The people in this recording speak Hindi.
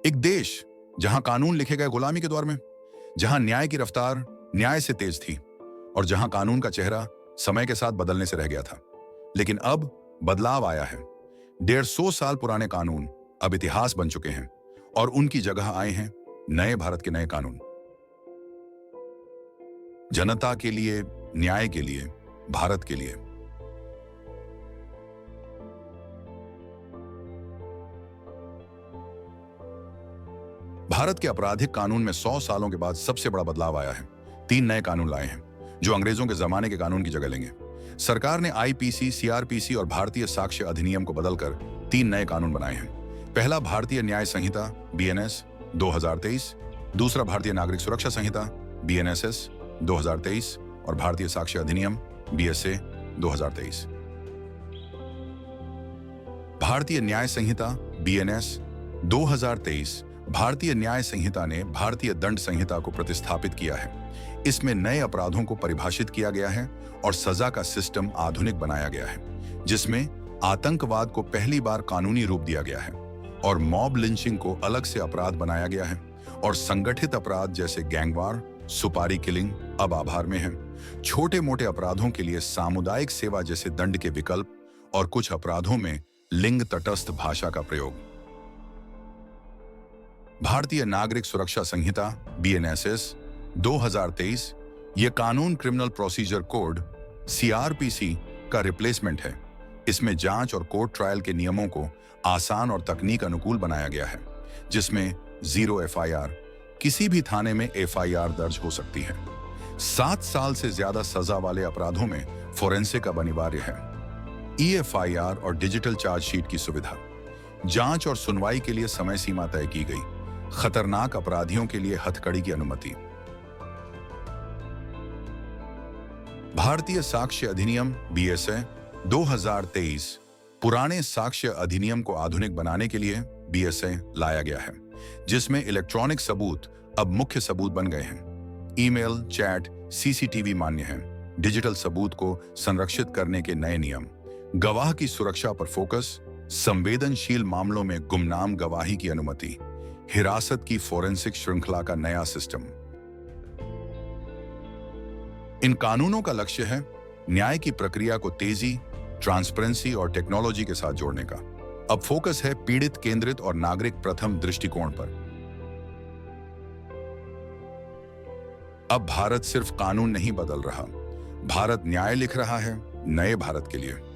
एक देश जहां कानून लिखे गए गुलामी के दौर में, जहां न्याय की रफ्तार न्याय से तेज थी और जहां कानून का चेहरा समय के साथ बदलने से रह गया था। लेकिन अब बदलाव आया है। 150 साल पुराने कानून अब इतिहास बन चुके हैं और उनकी जगह आए हैं नए भारत के नए कानून। जनता के लिए, न्याय के लिए, भारत के लिए। भारत के आपराधिक कानून में 100 सालों के बाद सबसे बड़ा बदलाव आया है। 3 नए कानून लाए हैं जो अंग्रेजों के जमाने के कानून की जगह लेंगे। सरकार ने आईपीसी, सीआरपीसी और भारतीय साक्ष्य अधिनियम को बदलकर 3 नए कानून बनाए हैं। पहला भारतीय न्याय संहिता बीएनएस 2023, दूसरा भारतीय नागरिक सुरक्षा संहिता बीएनएसएस 2023 और भारतीय साक्ष्य अधिनियम बीएसए 2023। भारतीय न्याय संहिता बीएनएस 2023 भारतीय न्याय संहिता ने भारतीय दंड संहिता को प्रतिस्थापित किया है। इसमें नए अपराधों को परिभाषित किया गया है और सजा का सिस्टम आधुनिक बनाया गया है, जिसमें आतंकवाद को पहली बार कानूनी रूप दिया गया है और मॉब लिंचिंग को अलग से अपराध बनाया गया है और संगठित अपराध जैसे गैंगवार, सुपारी किलिंग अब आभार में है। छोटे मोटे अपराधों के लिए सामुदायिक सेवा जैसे दंड के विकल्प और कुछ अपराधों में लिंग तटस्थ भाषा का प्रयोग। भारतीय नागरिक सुरक्षा संहिता बीएनएसएस 2023 यह कानून क्रिमिनल प्रोसीजर कोड सीआरपीसी का रिप्लेसमेंट है। इसमें जांच और कोर्ट ट्रायल के नियमों को आसान और तकनीक अनुकूल बनाया गया है, जिसमें 0 एफआईआर, किसी भी थाने में एफआईआर दर्ज हो सकती है। 7 साल से ज्यादा सजा वाले अपराधों में फोरेंसिक अब अनिवार्य है। ईएफआईआर और डिजिटल चार्जशीट की सुविधा। जांच और सुनवाई के लिए समय सीमा तय की गई। खतरनाक अपराधियों के लिए हथकड़ी की अनुमति। भारतीय साक्ष्य अधिनियम बीएसए 2023 पुराने साक्ष्य अधिनियम को आधुनिक बनाने के लिए बीएसए लाया गया है, जिसमें इलेक्ट्रॉनिक सबूत अब मुख्य सबूत बन गए हैं। ईमेल, चैट, सीसीटीवी मान्य है। डिजिटल सबूत को संरक्षित करने के नए नियम। गवाह की सुरक्षा पर फोकस। संवेदनशील मामलों में गुमनाम गवाही की अनुमति। हिरासत की फोरेंसिक श्रृंखला का नया सिस्टम। इन कानूनों का लक्ष्य है न्याय की प्रक्रिया को तेजी, ट्रांसपेरेंसी और टेक्नोलॉजी के साथ जोड़ने का। अब फोकस है पीड़ित केंद्रित और नागरिक प्रथम दृष्टिकोण पर। अब भारत सिर्फ कानून नहीं बदल रहा, भारत न्याय लिख रहा है नए भारत के लिए।